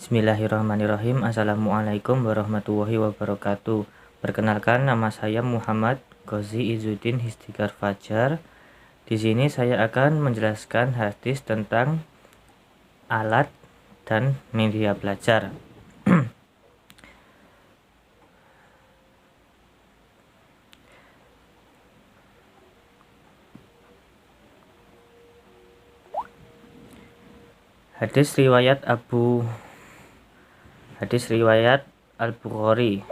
Bismillahirrahmanirrahim. Assalamualaikum warahmatullahi wabarakatuh. Perkenalkan, nama saya Muhammad Ghazi Izzuddin Histiqar Fajar. Di sini saya akan menjelaskan hadis tentang alat dan media belajar. Hadis riwayat Al-Bukhari.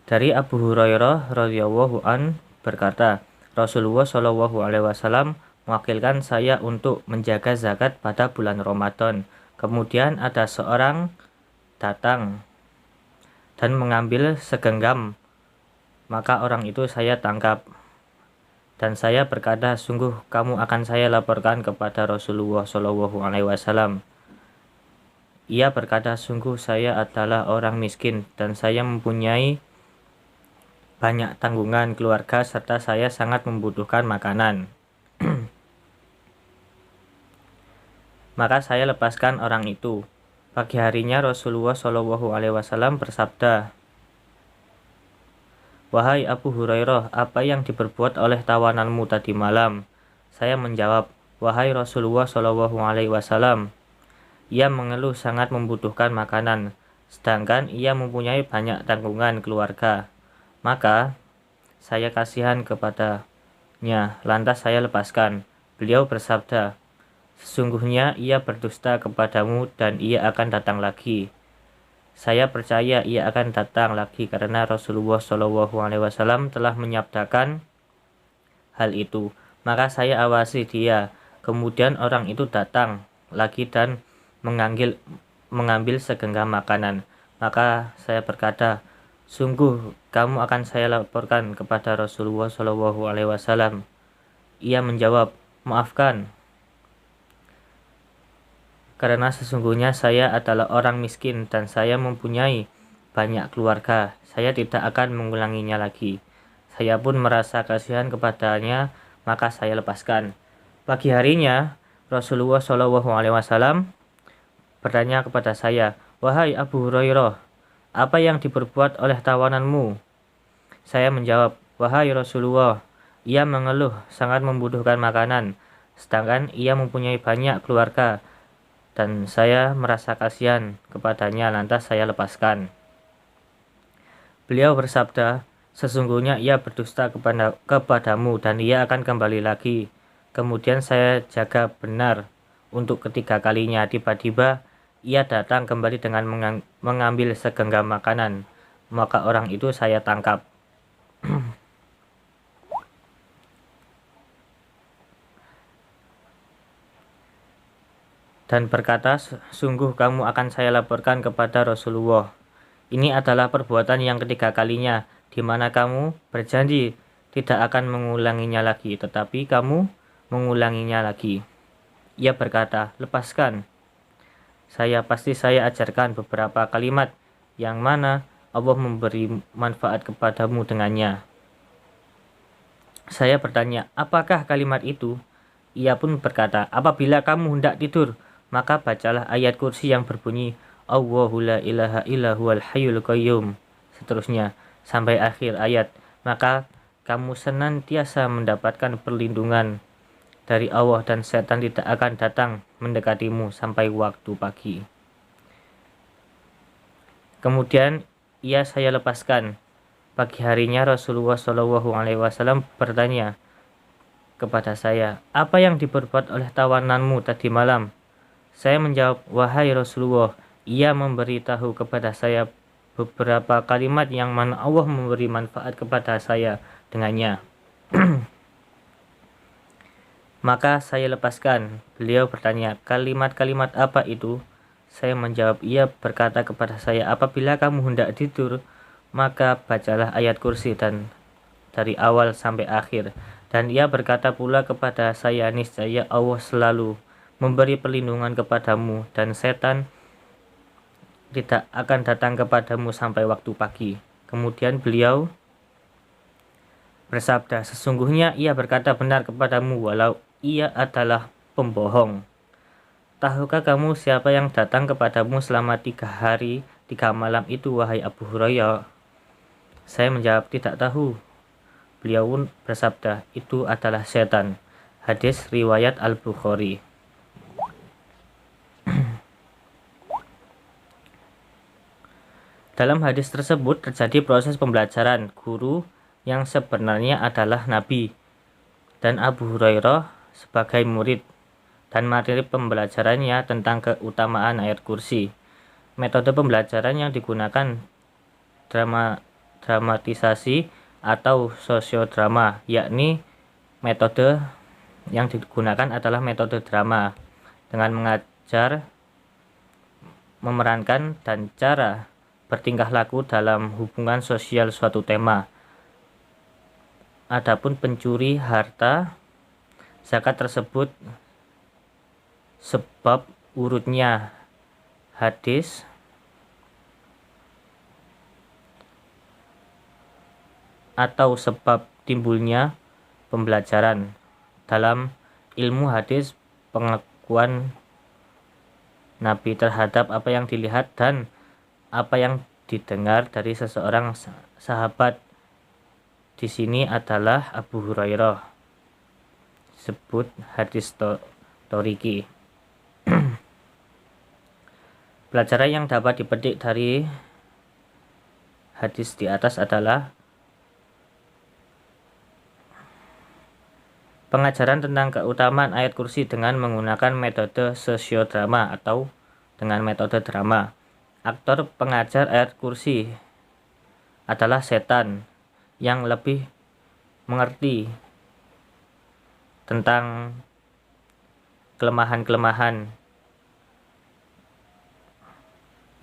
Dari Abu Hurairah radhiyallahu an berkata, Rasulullah shallallahu alaihi wasallam mewakilkan saya untuk menjaga zakat pada bulan Ramadan. Kemudian ada seorang datang dan mengambil segenggam, maka orang itu saya tangkap. Dan saya berkata, sungguh kamu akan saya laporkan kepada Rasulullah shallallahu alaihi wasallam. Ia berkata, sungguh saya adalah orang miskin dan saya mempunyai banyak tanggungan keluarga serta saya sangat membutuhkan makanan. Maka saya lepaskan orang itu. Pagi harinya Rasulullah shallallahu alaihi wasallam bersabda, "Wahai Abu Hurairah, apa yang diperbuat oleh tawananmu tadi malam?" Saya menjawab, "Wahai Rasulullah shallallahu alaihi wasallam, ia mengeluh sangat membutuhkan makanan, sedangkan ia mempunyai banyak tanggungan keluarga. Maka saya kasihan kepadanya, lantas saya lepaskan." Beliau bersabda, "Sesungguhnya ia berdusta kepadamu dan ia akan datang lagi." Saya percaya ia akan datang lagi karena Rasulullah Shallallahu alaihi wasallam telah menyabdakan hal itu. Maka saya awasi dia. Kemudian orang itu datang lagi dan mengambil segenggam makanan. Maka saya berkata, sungguh kamu akan saya laporkan kepada Rasulullah Shallallahu alaihi wasallam. Ia menjawab, maafkan, karena sesungguhnya saya adalah orang miskin dan saya mempunyai banyak keluarga. Saya tidak akan mengulanginya lagi. Saya pun merasa kasihan kepadanya, maka saya lepaskan. Pagi harinya Rasulullah Shallallahu alaihi wasallam bertanya kepada saya, "Wahai Abu Hurairah, apa yang diperbuat oleh tawananmu?" Saya menjawab, "Wahai Rasulullah, ia mengeluh sangat membutuhkan makanan, sedangkan ia mempunyai banyak keluarga, dan saya merasa kasihan kepadanya, lantas saya lepaskan." Beliau bersabda, "Sesungguhnya ia berdusta kepadamu dan ia akan kembali lagi." Kemudian saya jaga benar untuk ketiga kalinya. Tiba-tiba ia datang kembali dengan mengambil segenggam makanan. Maka orang itu saya tangkap. Dan berkata, sungguh kamu akan saya laporkan kepada Rasulullah. Ini adalah perbuatan yang ketiga kalinya, di mana kamu berjanji tidak akan mengulanginya lagi, tetapi kamu mengulanginya lagi. Ia berkata, lepaskan. Pasti saya ajarkan beberapa kalimat yang mana Allah memberi manfaat kepadamu dengannya. Saya bertanya, apakah kalimat itu? Ia pun berkata, apabila kamu hendak tidur, maka bacalah ayat kursi yang berbunyi, Allahu la ilaha illa huwal hayyul qayyum, seterusnya sampai akhir ayat. Maka kamu senantiasa mendapatkan perlindungan dari Allah dan setan tidak akan datang mendekatimu sampai waktu pagi. Kemudian saya lepaskan. Pagi harinya Rasulullah Shallallahu alaihi wasallam bertanya kepada saya, apa yang diperbuat oleh tawananmu tadi malam? Saya menjawab, wahai Rasulullah, ia memberitahu kepada saya beberapa kalimat yang mana Allah memberi manfaat kepada saya dengannya. Maka saya lepaskan. Beliau bertanya, kalimat-kalimat apa itu? Saya menjawab, ia berkata kepada saya, apabila kamu hendak tidur, maka bacalah ayat kursi dan dari awal sampai akhir. Dan ia berkata pula kepada saya, niscaya Allah selalu memberi perlindungan kepadamu dan setan tidak akan datang kepadamu sampai waktu pagi. Kemudian beliau bersabda, sesungguhnya ia berkata benar kepadamu walau ia adalah pembohong. tahukah kamu siapa yang datang kepadamu selama 3 hari 3 malam itu, wahai Abu Hurairah? Saya menjawab, tidak tahu. Beliau pun bersabda, itu adalah setan. Hadis riwayat Al-Bukhari. Dalam hadis tersebut terjadi proses pembelajaran guru yang sebenarnya adalah Nabi dan Abu Hurairah sebagai murid, dan materi pembelajarannya tentang keutamaan ayat kursi. Metode pembelajaran yang digunakan dramatisasi atau sosiodrama, yakni metode yang digunakan adalah metode drama dengan mengajar, memerankan, dan cara bertingkah laku dalam hubungan sosial suatu tema. Adapun pencuri harta zakat tersebut sebab urutnya hadis atau sebab timbulnya pembelajaran. Dalam ilmu hadis, pengakuan Nabi terhadap apa yang dilihat dan apa yang didengar dari seseorang sahabat di sini adalah Abu Hurairah. Sebut hadis Toriki. Pelajaran yang dapat dipetik dari hadis di atas adalah pengajaran tentang keutamaan ayat kursi dengan menggunakan metode sosiodrama atau dengan metode drama. Aktor pengajar ayat kursi adalah setan yang lebih mengerti tentang kelemahan-kelemahan.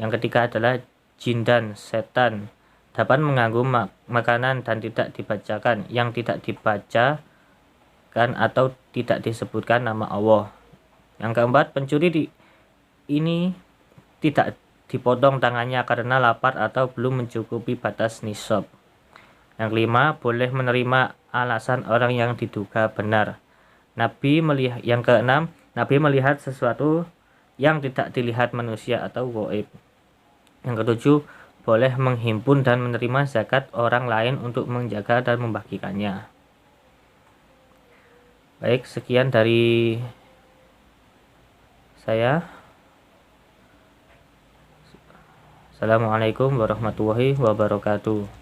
Yang ketiga adalah jin dan setan dapat mengganggu makanan dan tidak dibacakan, yang tidak dibacakan atau tidak disebutkan nama Allah. Yang keempat, pencuri ini tidak dipotong tangannya karena lapar atau belum mencukupi batas nisab. Yang kelima, boleh menerima alasan orang yang diduga benar. Yang keenam, Nabi melihat sesuatu yang tidak dilihat manusia atau gaib. Yang ketujuh, boleh menghimpun dan menerima zakat orang lain untuk menjaga dan membagikannya. Baik, sekian dari saya. Assalamualaikum warahmatullahi wabarakatuh.